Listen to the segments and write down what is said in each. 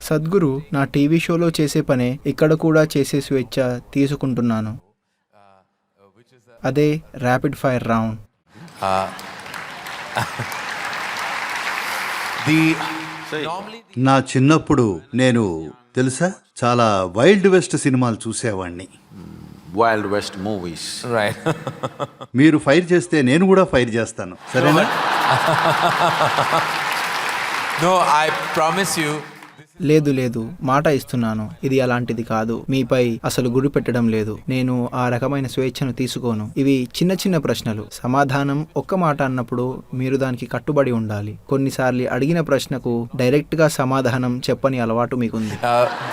సద్గురు, నా టీవీ షోలో చేసే పనే ఇక్కడ కూడా చేసే స్వేచ్ఛ తీసుకుంటున్నాను. అదే rapid fire round. Uh, the normally నా చిన్నప్పుడు నేను తెలుసా చాలా వైల్డ్ వెస్ట్ సినిమాలు చూసేవాణ్ణి. Wild West movies. right. మీరు ఫైర్ చేస్తే నేను కూడా ఫైర్ చేస్తాను, సరేనా? No, I promise you. లేదు లేదు, మాట ఇస్తున్నాను, ఇది అలాంటిది కాదు. మీపై అసలు గురి పెట్టడం లేదు. నేను ఆ రకమైన స్వేచ్ఛను తీసుకోను. ఇవి చిన్న చిన్న ప్రశ్నలు. సమాధానం ఒక్క మాట అన్నప్పుడు మీరు దానికి కట్టుబడి ఉండాలి. కొన్నిసార్లు అడిగిన ప్రశ్నకు డైరెక్ట్ గా సమాధానం చెప్పని అలవాటు మీకుంది.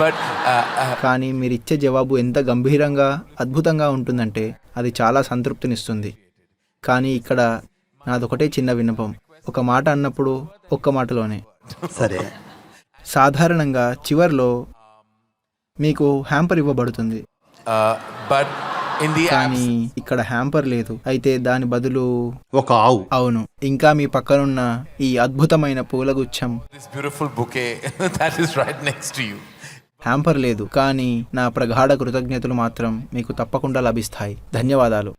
But కానీ మీరిచ్చే జవాబు ఎంత గంభీరంగా అద్భుతంగా ఉంటుందంటే అది చాలా సంతృప్తినిస్తుంది. కానీ ఇక్కడ నాదొకటే చిన్న విన్నపం. ఒక మాట అన్నప్పుడు ఒక్క మాటలోనే. సరే, సాధారణంగా చివర్లో మీకు హ్యాంపర్ ఇవ్వబడుతుంది, but in the కానీ ఇక్కడ హ్యాంపర్ లేదు. అయితే దాని బదులు ఒక ఆవు. అవును, ఇంకా మీ పక్కనున్న ఈ అద్భుతమైన పూలగుచ్చం. this beautiful bouquet that is right next to you. Hamper లేదు, కానీ నా ప్రగాఢ కృతజ్ఞతలు మాత్రం మీకు తప్పకుండా లభిస్తాయి. ధన్యవాదాలు.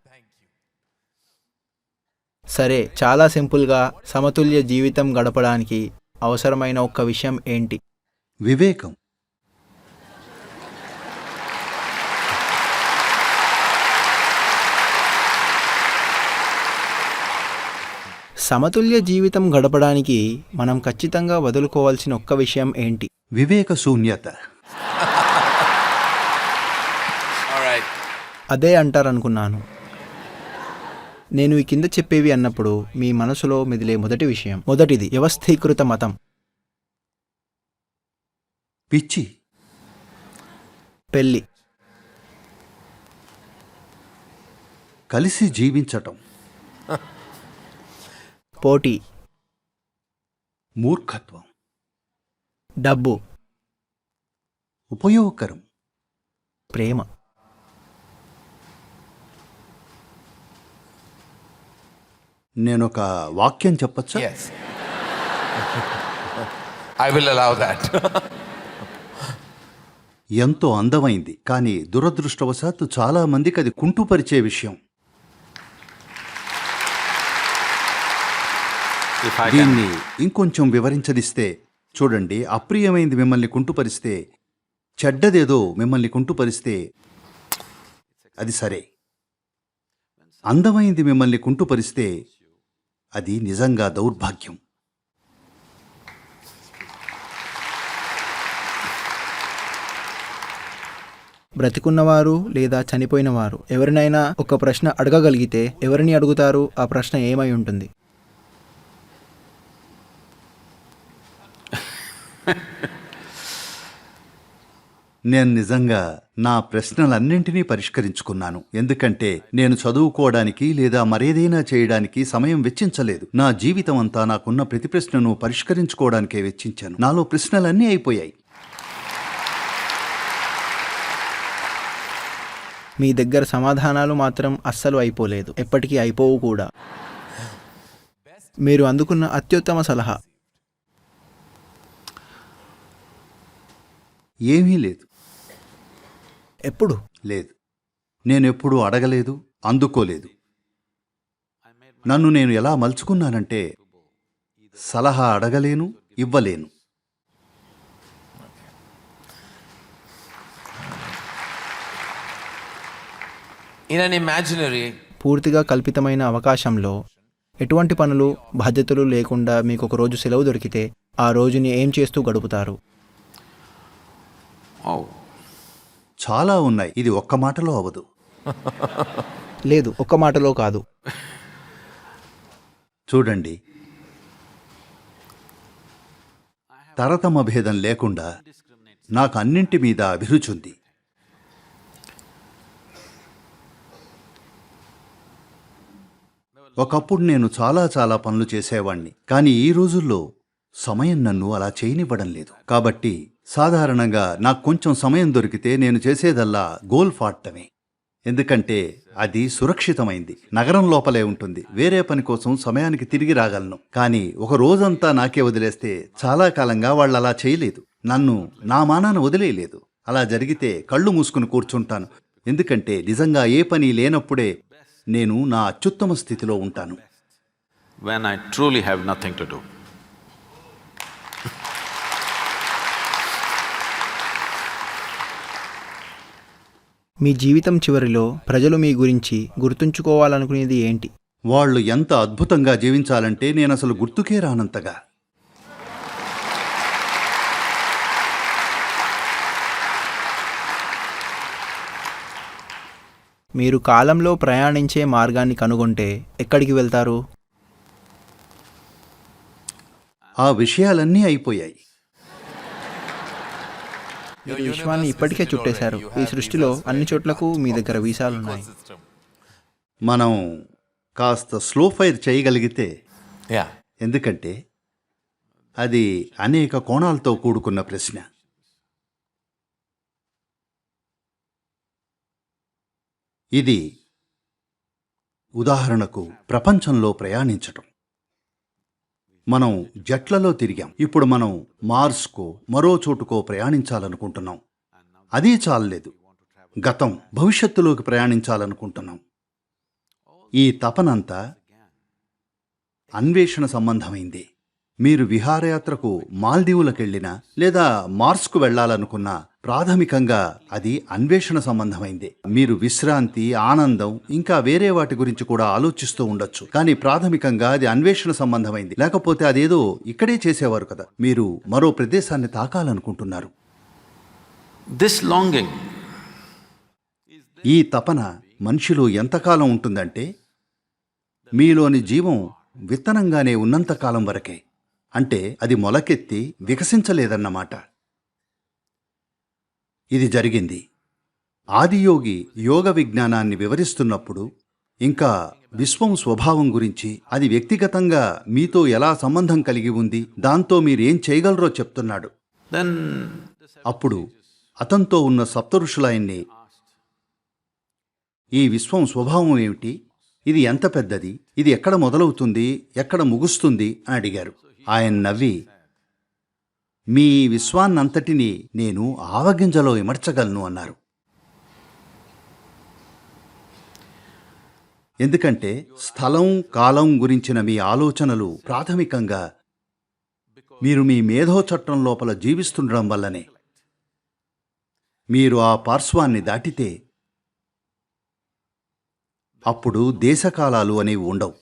సరే, చాలా సింపుల్గా సమతుల్య జీవితం గడపడానికి అవసరమైన ఒక్క విషయం ఏంటి? వివేకం. సమతుల్య జీవితం గడపడానికి మనం ఖచ్చితంగా వదులుకోవాల్సిన ఒక్క విషయం ఏంటి? వివేక శూన్యత. All right. అదే అంటారనుకున్నాను. నేను ఈ కింద చెప్పేవి అన్నప్పుడు మీ మనసులో మెదిలే మొదటి విషయం. మొదటిది వ్యవస్థీకృత మతం. పిచ్చి. పెళ్ళి. కలిసి జీవించటం. పోటీ. మూర్ఖత్వం. డబ్బు. ఉపయోగకరం. ప్రేమ. నేనొక వాక్యం చెప్పచ్చా? Yes. I will allow that. ఎంతో అందమైంది, కానీ దురదృష్టవశాత్తు చాలా మందికి అది కుంటుపరిచే విషయం. If I can, దీన్ని ఇంకొంచెం వివరించనిస్తే, చూడండి, అప్రియమైంది మిమ్మల్ని కుంటుపరిస్తే, చెడ్డదేదో మిమ్మల్ని కుంటుపరిస్తే అది సరే. అందమైంది మిమ్మల్ని కుంటుపరిస్తే అది నిజంగా దౌర్భాగ్యం. బ్రతికున్నవారు లేదా చనిపోయినవారు ఎవరినైనా ఒక ప్రశ్న అడగగలిగితే ఎవరిని అడుగుతారు? ఆ ప్రశ్న ఏమై ఉంటుంది? నేను నిజంగా నా ప్రశ్నలన్నింటినీ పరిష్కరించుకున్నాను. ఎందుకంటే నేను చదువుకోవడానికి లేదా మరేదైనా చేయడానికి సమయం వెచ్చించలేదు. నా జీవితం అంతా నాకున్న ప్రతి ప్రశ్నను పరిష్కరించుకోవడానికే వెచ్చించాను. నాలో ప్రశ్నలన్నీ అయిపోయాయి. మీ దగ్గర సమాధానాలు మాత్రం అస్సలు అయిపోలేదు, ఎప్పటికీ అయిపోవు కూడా. మీరు అందుకున్న అత్యుత్తమ సలహా? ఏమీ లేదు. ఎప్పుడు? లేదు. నేనెప్పుడూ అడగలేదు, అందుకోలేదు. నన్ను నేను ఎలా మలుచుకున్నానంటే సలహా అడగలేను, ఇవ్వలేను. In an imaginary, పూర్తిగా కల్పితమైన అవకాశంలో ఎటువంటి పనులు బాధ్యతలు లేకుండా మీకు ఒక రోజు సెలవు దొరికితే ఆ రోజుని ఏం చేస్తూ గడుపుతారు? oh, చాలా ఉన్నాయి. ఇది ఒక్క మాటలో అవదు. లేదు, ఒక్క మాటలో కాదు. చూడండి, తరతమ భేదం లేకుండా నాకు అన్నింటి మీద అభిరుచి ఉంది. ఒకప్పుడు నేను చాలా చాలా పనులు చేసేవాణ్ణి, కానీ ఈ రోజుల్లో సమయం నన్ను అలా చేయనివ్వడం లేదు. కాబట్టి సాధారణంగా నాకు కొంచెం సమయం దొరికితే నేను చేసేదల్లా గోల్ఫ్ ఆడటమే. ఎందుకంటే అది సురక్షితమైంది. నగరం లోపలే ఉంటుంది. వేరే పని కోసం సమయానికి తిరిగి రాగలను. కానీ ఒక రోజంతా నాకే వదిలేస్తే చాలా కాలంగా వాళ్ళు అలా చేయలేదు. నన్ను నా మానాన వదిలేయలేదు. అలా జరిగితే కళ్ళు మూసుకుని కూర్చుంటాను. ఎందుకంటే నిజంగా ఏ పని లేనప్పుడే నేను నా అత్యుత్తమ స్థితిలో ఉంటాను. when I truly have nothing to do. మీ జీవితం చివరిలో ప్రజలు మీ గురించి గుర్తుంచుకోవాలనుకునేది ఏంటి? వాళ్ళు ఎంత అద్భుతంగా జీవించాలంటే నేనసలు గుర్తుకే రానంతగా. మీరు కాలంలో ప్రయాణించే మార్గాన్ని కనుగొంటే ఎక్కడికి వెళ్తారు? ఆ విషయాలన్నీ అయిపోయాయి. మీరు విశ్వాన్ని ఇప్పటికే చుట్టేశారు. ఈ సృష్టిలో అన్ని చోట్లకు మీ దగ్గర వీసాలున్నాయి. మనం కాస్త స్లో ఫైర్ చేయగలిగితే, Yeah. ఎందుకంటే అది అనేక కోణాలతో కూడుకున్న ప్రశ్న. ఇది ఉదాహరణకు ప్రపంచంలో ప్రయాణించటం. మనం జట్లలో తిరిగాం. ఇప్పుడు మనం మార్స్కో మరో చోటుకో ప్రయాణించాలనుకుంటున్నాం. అదీ చాలలేదు. గతం భవిష్యత్తులోకి ప్రయాణించాలనుకుంటున్నాం. ఈ తపనంతా అన్వేషణ సంబంధమైంది. మీరు విహారయాత్రకు మాల్దీవులకెళ్ళినా లేదా మార్స్కు వెళ్లాలనుకున్నా ప్రాథమికంగా అది అన్వేషణ సంబంధమైంది. మీరు విశ్రాంతి, ఆనందం ఇంకా వేరే వాటి గురించి కూడా ఆలోచిస్తూ ఉండొచ్చు. కానీ ప్రాథమికంగా అది అన్వేషణ సంబంధమైంది. లేకపోతే అదేదో ఇక్కడే చేసేవారు కదా. మీరు మరో ప్రదేశాన్ని తాకాలనుకుంటున్నారు. This longing ఈ తపన మనిషిలో ఎంతకాలం ఉంటుందంటే మీలోని జీవం విత్తనంగానే ఉన్నంతకాలం వరకే. అంటే అది మొలకెత్తి వికసించలేదన్నమాట. ఇది జరిగింది. ఆదియోగి యోగ విజ్ఞానాన్ని వివరిస్తున్నప్పుడు ఇంకా విశ్వం స్వభావం గురించి, అది వ్యక్తిగతంగా మీతో ఎలా సంబంధం కలిగి ఉంది, దాంతో మీరేం చేయగలరో చెప్తున్నాడు. then అప్పుడు అతనితో ఉన్న సప్తఋషులాయన్ని ఈ విశ్వం స్వభావం ఏమిటి, ఇది ఎంత పెద్దది, ఇది ఎక్కడ మొదలవుతుంది, ఎక్కడ ముగుస్తుంది అని అడిగారు. ఆయన నవ్వి, మీ విశ్వాన్నంతటినీ నేను ఆవగింజలో ఇమర్చగలను అన్నారు. ఎందుకంటే స్థలం, కాలం గురించిన మీ ఆలోచనలు ప్రాథమికంగా మీరు మీ మేధో చట్టం లోపల జీవిస్తుండడం వల్లనే. మీరు ఆ పార్శ్వాన్ని దాటితే అప్పుడు దేశకాలాలు అనేవి ఉండవు.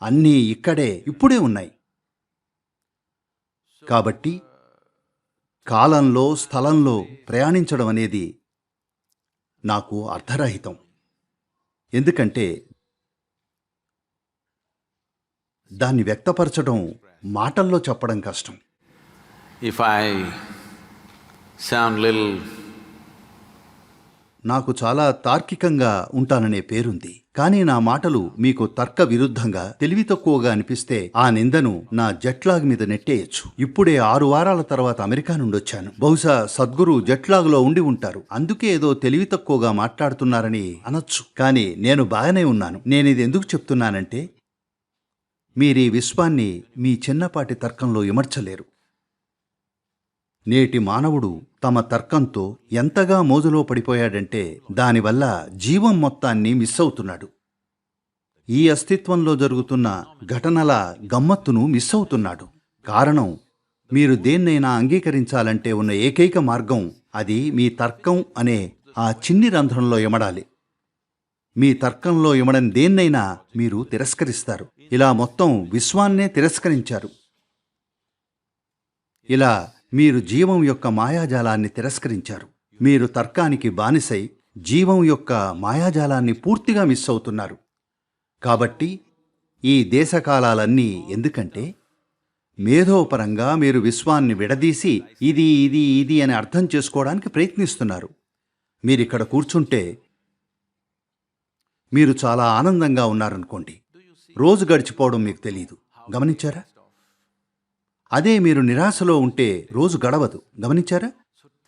అన్నీ ఇక్కడే ఇప్పుడే ఉన్నాయి. కాబట్టి కాలంలో, స్థలంలో ప్రయాణించడం అనేది నాకు అర్థరహితం. ఎందుకంటే దాన్ని వ్యక్తపరచడం, మాటల్లో చెప్పడం కష్టం. if I sound little నాకు చాలా తార్కికంగా ఉంటాననే పేరుంది. కానీ నా మాటలు మీకు తర్క విరుద్ధంగా, తెలివి తక్కువగా అనిపిస్తే ఆ నిందను నా జట్లాగ్ మీద నెట్టేయచ్చు. ఇప్పుడే 6 వారాల తర్వాత అమెరికా నుండి వచ్చాను. బహుశా సద్గురు జట్లాగ్లో ఉండి ఉంటారు, అందుకే ఏదో తెలివి తక్కువగా మాట్లాడుతున్నారని అనొచ్చు. కానీ నేను బాగానే ఉన్నాను. నేనిది ఎందుకు చెప్తున్నానంటే మీరీ విశ్వాన్ని మీ చిన్నపాటి తర్కంలో ఇమర్చలేరు. నేటి మానవుడు తమ తర్కంతో ఎంతగా మోజులో పడిపోయాడంటే దానివల్ల జీవం మొత్తాన్ని మిస్ అవుతున్నాడు. ఈ అస్తిత్వంలో జరుగుతున్న ఘటనల గమ్మత్తును మిస్ అవుతున్నాడు. కారణం, మీరు దేన్నైనా అంగీకరించాలంటే ఉన్న ఏకైక మార్గం అది మీ తర్కం అనే ఆ చిన్ని రంధ్రంలో ఇమడాలి. మీ తర్కంలో ఇమడని దేన్నైనా మీరు తిరస్కరిస్తారు. ఇలా మొత్తం విశ్వాన్నే తిరస్కరించారు. ఇలా మీరు జీవం యొక్క మాయాజాలాన్ని తిరస్కరించారు. మీరు తర్కానికి బానిసై జీవం యొక్క మాయాజాలాన్ని పూర్తిగా మిస్ అవుతున్నారు. కాబట్టి ఈ దేశకాలాలన్నీ ఎందుకంటే మేధోపరంగా మీరు విశ్వాన్ని విడదీసి ఇది ఇది ఇది అని అర్థం చేసుకోవడానికి ప్రయత్నిస్తున్నారు. మీరిక్కడ కూర్చుంటే మీరు చాలా ఆనందంగా ఉన్నారనుకోండి, రోజు గడిచిపోవడం మీకు తెలీదు. గమనించారా? అదే మీరు నిరాశలో ఉంటే రోజు గడవదు. గమనించారా?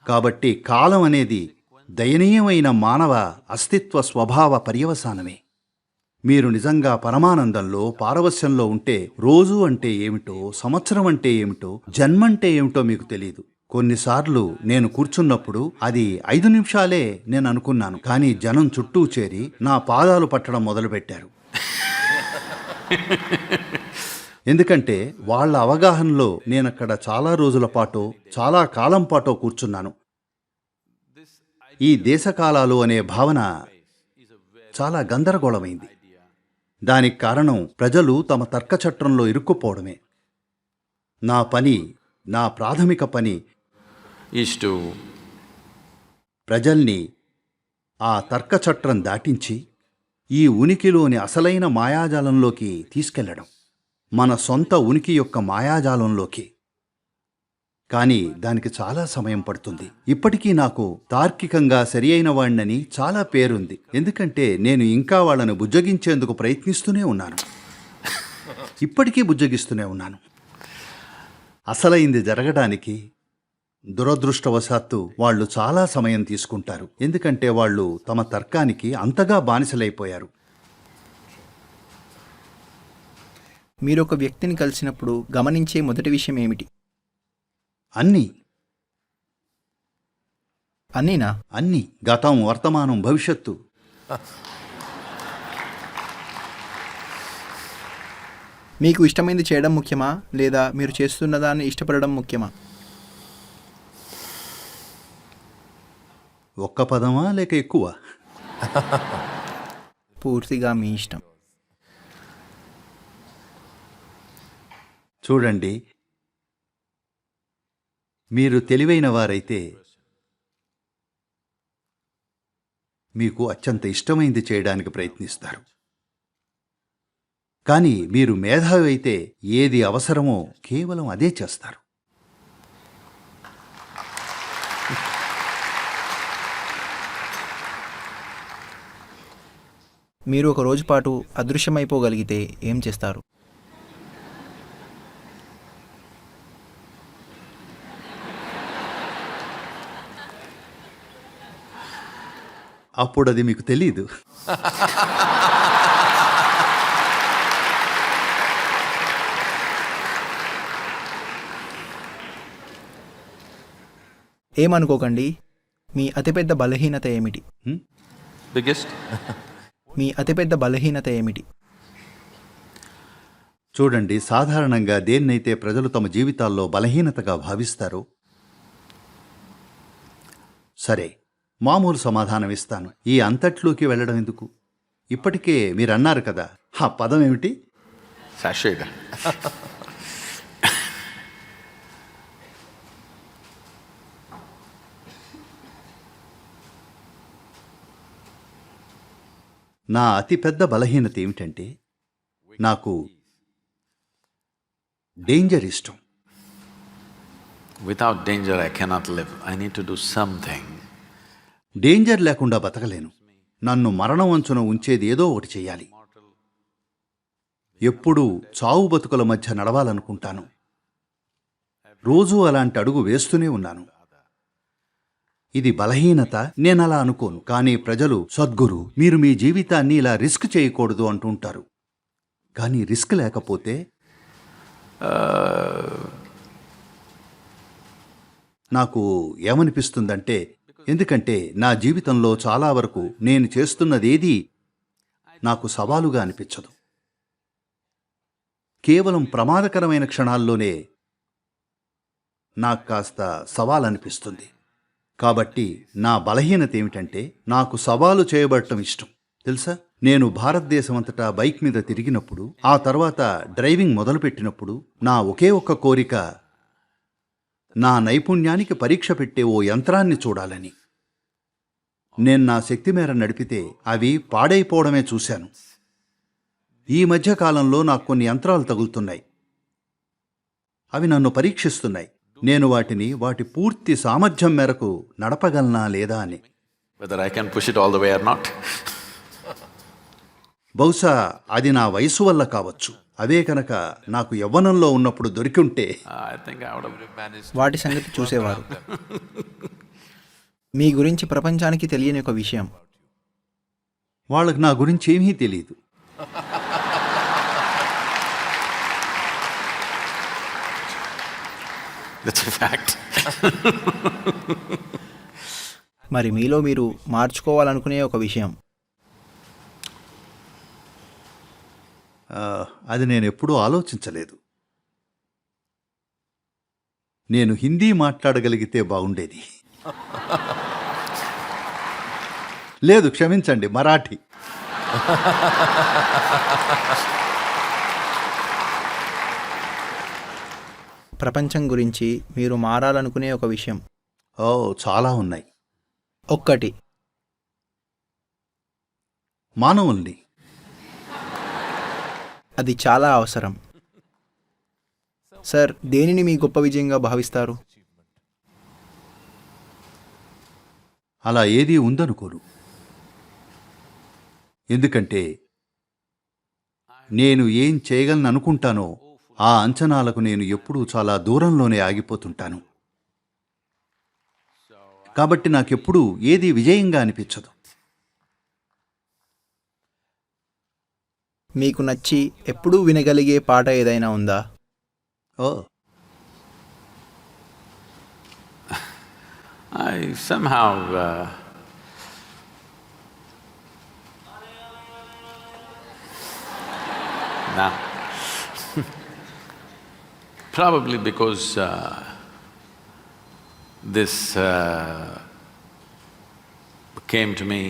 కాబట్టి కాలం అనేది దయనీయమైన మానవ అస్తిత్వ స్వభావ పర్యవసానమే. మీరు నిజంగా పరమానందంలో పారవస్యంలో ఉంటే రోజు అంటే ఏమిటో, సంవత్సరం అంటే ఏమిటో, జన్మంటే ఏమిటో మీకు తెలియదు. కొన్నిసార్లు నేను కూర్చున్నప్పుడు అది 5 నిమిషాలే నేను అనుకున్నాను, కానీ జనం చుట్టూ చేరి నా పాదాలు పట్టడం మొదలుపెట్టారు. ఎందుకంటే వాళ్ళ అవగాహనలో నేనక్కడ చాలా రోజుల పాటో, చాలా కాలం పాటో కూర్చున్నాను. ఈ దేశకాలాలు అనే భావన చాలా గందరగోళమైంది. దానికి కారణం ప్రజలు తమ తర్కచట్రంలో ఇరుక్కుపోవడమే. నా ప్రాథమిక పని is to ప్రజల్ని ఆ తర్కచట్రం దాటించి ఈ ఉనికిలోని అసలైన మాయాజాలంలోకి తీసుకెళ్లడం, మన సొంత ఉనికి యొక్క మాయాజాలంలోకి. కానీ దానికి చాలా సమయం పడుతుంది. ఇప్పటికీ నాకు తార్కికంగా సరి అయిన వాణ్ణని చాలా పేరుంది, ఎందుకంటే నేను ఇంకా వాళ్ళను బుజ్జగించేందుకు ప్రయత్నిస్తూనే ఉన్నాను. ఇప్పటికీ బుజ్జగిస్తూనే ఉన్నాను. అసలైంది జరగడానికి దురదృష్టవశాత్తు వాళ్ళు చాలా సమయం తీసుకుంటారు, ఎందుకంటే వాళ్ళు తమ తర్కానికి అంతగా బానిసలైపోయారు. మీరు ఒక వ్యక్తిని కలిసినప్పుడు గమనించే మొదటి విషయం ఏమిటి? అన్నీనా? అన్నీ, గతం, వర్తమానం, భవిష్యత్తు. మీకు ఇష్టమైంది చేయడం ముఖ్యమా, లేదా మీరు చేస్తున్న దాన్ని ఇష్టపడడం ముఖ్యమా? ఒక్క పదమా లేక ఎక్కువ? పూర్తిగా మీ ఇష్టం. చూడండి, మీరు తెలివైన వారైతే మీకు అత్యంత ఇష్టమైంది చేయడానికి ప్రయత్నిస్తారు. కానీ మీరు మేధావి అయితే ఏది అవసరమో కేవలం అదే చేస్తారు. మీరు ఒక రోజు పాటు అదృశ్యమైపోగలిగితే ఏం చేస్తారు? అప్పుడు అది మీకు తెలీదు. ఏమనుకోకండి, మీ అతిపెద్ద బలహీనత ఏమిటి? biggest? మీ అతిపెద్ద బలహీనత ఏమిటి? చూడండి, సాధారణంగా దేన్నైతే ప్రజలు తమ జీవితాల్లో బలహీనతగా భావిస్తారో, సరే, మామూలు సమాధానం ఇస్తాను. ఈ అంతట్లోకి వెళ్ళడం ఎందుకు? ఇప్పటికే మీరన్నారు కదా, ఆ పదం ఏమిటి? Sashayda. నా అతిపెద్ద బలహీనత ఏమిటంటే నాకు డేంజర్ ఇష్టం. Without danger, I cannot live. I need to do something. Danger లేకుండా బతకలేను. నన్ను మరణం అంచున ఉంచేది ఏదో ఒకటి చెయ్యాలి. ఎప్పుడూ చావు బతుకుల మధ్య నడవాలనుకుంటాను. రోజూ అలాంటి అడుగు వేస్తూనే ఉన్నాను. ఇది బలహీనత నేనలా అనుకోను. కానీ ప్రజలు, సద్గురు, మీరు మీ జీవితాన్ని ఇలా రిస్క్ చేయకూడదు అంటుంటారు. కానీ రిస్క్ లేకపోతే నాకు ఏమనిపిస్తుందంటే, ఎందుకంటే నా జీవితంలో చాలా వరకు నేను చేస్తున్నదేదీ నాకు సవాలుగా అనిపించదు. కేవలం ప్రమాదకరమైన క్షణాల్లోనే నాకు కాస్త సవాల్ అనిపిస్తుంది. కాబట్టి నా బలహీనత ఏమిటంటే నాకు సవాలు చేయబడటం ఇష్టం. తెలుసా, నేను భారతదేశం అంతటా బైక్ మీద తిరిగినప్పుడు, ఆ తర్వాత డ్రైవింగ్ మొదలుపెట్టినప్పుడు నా ఒకే ఒక్క కోరిక నా నైపుణ్యానికి పరీక్ష పెట్టే ఓ యంత్రాన్ని చూడాలని. నేను నా శక్తి మేర నడిపితే అవి పాడైపోవడమే చూశాను. ఈ మధ్య కాలంలో నాకు కొన్ని యంత్రాలు తగులుతున్నాయి. అవి నన్ను పరీక్షిస్తున్నాయి. నేను వాటి పూర్తి సామర్థ్యం మేరకు నడపగలనా లేదా అని. Whether I can push it all the way or not. బహుశా అది నా వయసు వల్ల కావచ్చు. అవే కనుక నాకు యవ్వనంలో ఉన్నప్పుడు దొరికి ఉంటే I think I would have managed. వాటి సంగతి చూసేవారు. మీ గురించి ప్రపంచానికి తెలియని ఒక విషయం. వాళ్ళకి నా గురించి ఏమీ తెలియదు. That's a fact. మరి మీలో మీరు మార్చుకోవాలనుకునే ఒక విషయం. అది నేను ఎప్పుడూ ఆలోచించలేదు. నేను హిందీ మాట్లాడగలిగితే బాగుండేది. లేదు, క్షమించండి, మరాఠీ. ప్రపంచం గురించి మీరు మారాలనుకునే ఒక విషయం. ఓ, చాలా ఉన్నాయి. ఒక్కటి. మానవుల్ని. అది చాలా అవసరం. సార్, దేనిని మీ గొప్ప విజయంగా భావిస్తారు? అలా ఏదీ ఉందనుకోను. ఎందుకంటే నేను ఏం చేయగలను అనుకుంటానో ఆ అంచనాలకు నేను ఎప్పుడూ చాలా దూరంలోనే ఆగిపోతుంటాను. కాబట్టి నాకెప్పుడూ ఏదీ విజయంగా అనిపించదు. మీకు నచ్చి ఎప్పుడూ వినగలిగే పాట ఏదైనా ఉందా? ఓ, I somehow nah. Probably because this came to me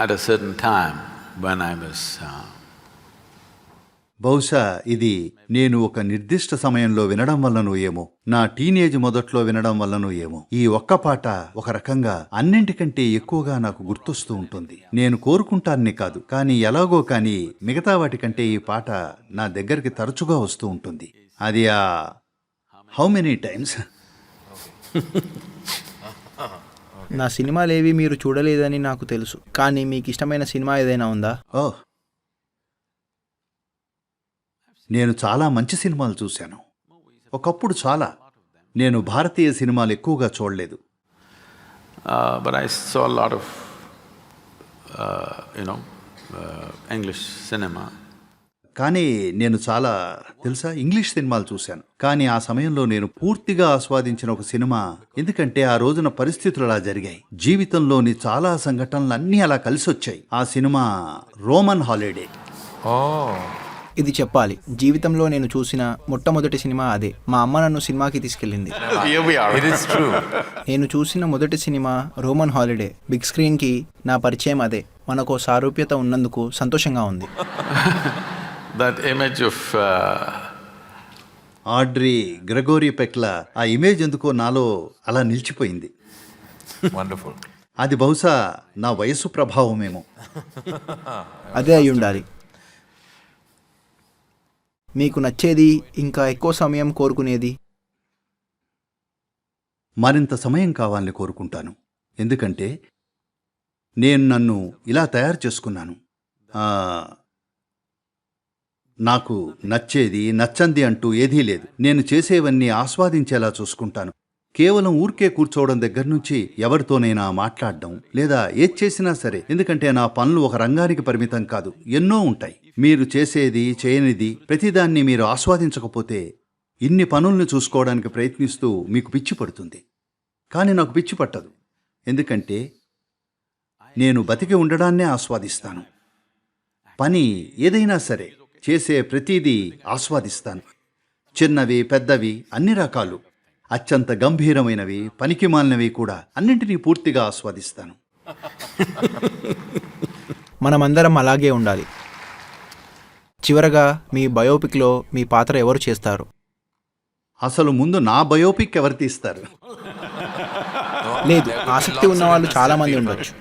at a certain time when I was బహుశా ఇది నేను ఒక నిర్దిష్ట సమయంలో వినడం వల్లనో ఏమో, నా టీనేజ్ మొదట్లో వినడం వల్లనో ఏమో, ఈ ఒక్క పాట ఒక రకంగా అన్నింటికంటే ఎక్కువగా నాకు గుర్తొస్తూ ఉంటుంది. నేను కోరుకుంటానని కాదు, కానీ ఎలాగో కానీ మిగతా వాటికంటే ఈ పాట నా దగ్గరికి తరచుగా వస్తూ ఉంటుంది. అది హౌ మెనీ టైమ్స్. నా సినిమాలేవి మీరు చూడలేదని నాకు తెలుసు, కానీ మీకు ఇష్టమైన సినిమా ఏదైనా ఉందా? ఓ, నేను చాలా మంచి సినిమాలు చూశాను. ఒకప్పుడు చాలా. నేను భారతీయ సినిమాలు ఎక్కువగా చూడలేదు. but I saw a lot of English cinema. కానీ నేను చాలా తెలుసా ఇంగ్లీష్ సినిమాలు చూశాను. కానీ ఆ సమయంలో నేను పూర్తిగా ఆస్వాదించిన ఒక సినిమా, ఎందుకంటే ఆ రోజున పరిస్థితులు అలా జరిగాయి. జీవితంలోని చాలా సంఘటనలు అన్నీ అలా కలిసి వచ్చాయి. ఆ సినిమా రోమన్ హాలిడే. Oh. ఇది చెప్పాలి, జీవితంలో నేను చూసిన మొట్టమొదటి సినిమా అదే. మా అమ్మ నన్ను సినిమాకి తీసుకెళ్ళింది. Here we are. It is true. నేను చూసిన మొదటి సినిమా రోమన్ హాలిడే. బిగ్ స్క్రీన్కి నా పరిచయం అదే. మనకు సారూప్యత ఉన్నందుకు సంతోషంగా ఉంది. That image of Audrey Gregory పెక్ల ఆ ఇమేజ్ ఎందుకో నాలో అలా నిలిచిపోయింది. Wonderful. అది బహుశా నా వయస్సు ప్రభావమేమో. అదే అయి ఉండాలి. మీకు నచ్చేది, ఇంకా ఎక్కువ సమయం కోరుకునేది? మరింత సమయం కావాలని కోరుకుంటాను. ఎందుకంటే నేను నన్ను ఇలా తయారు చేసుకున్నాను. నాకు నచ్చేది నచ్చంది అంటూ ఏదీ లేదు. నేను చేసేవన్నీ ఆస్వాదించేలా చూసుకుంటాను. కేవలం ఊరికే కూర్చోవడం దగ్గర నుంచి ఎవరితోనైనా మాట్లాడడం లేదా ఏది చేసినా సరే, ఎందుకంటే నా పనులు ఒక రంగానికి పరిమితం కాదు, ఎన్నో ఉంటాయి. మీరు చేసేది చేయనిది ప్రతిదాన్ని మీరు ఆస్వాదించకపోతే ఇన్ని పనుల్ని చూసుకోవడానికి ప్రయత్నిస్తూ మీకు పిచ్చి పడుతుంది. కానీ నాకు పిచ్చి పట్టదు, ఎందుకంటే నేను బతికి ఉండడాన్నే ఆస్వాదిస్తాను. పని ఏదైనా సరే చేసే ప్రతిదీ ఆస్వాదిస్తాను. చిన్నవి పెద్దవి అన్ని రకాలు, అత్యంత గంభీరమైనవి పనికిమాలినవి కూడా, అన్నింటినీ పూర్తిగా ఆస్వాదిస్తాను. మనమందరం అలాగే ఉండాలి. చివరగా మీ బయోపిక్లో మీ పాత్ర ఎవరు చేస్తారు? అసలు ముందు నా బయోపిక్ ఎవరు తీస్తారు? లేదు, ఆసక్తి ఉన్నవాళ్ళు చాలా మంది ఉండొచ్చు.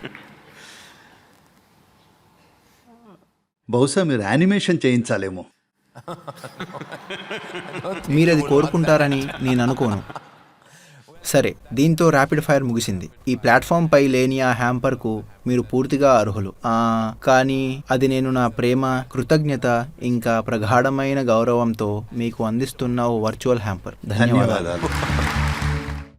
బహుశా మీరు యానిమేషన్ చేయించాలేమో. మీరది కోరుకుంటారని నేను అనుకోను. సరే, దీంతో ర్యాపిడ్ ఫైర్ ముగిసింది. ఈ ప్లాట్ఫామ్పై లేని ఆ హ్యాంపర్కు మీరు పూర్తిగా అర్హులు. కానీ అది నేను నా ప్రేమ, కృతజ్ఞత ఇంకా ప్రగాఢమైన గౌరవంతో మీకు అందిస్తున్న ఓ వర్చువల్ హ్యాంపర్. ధన్యవాదాలు.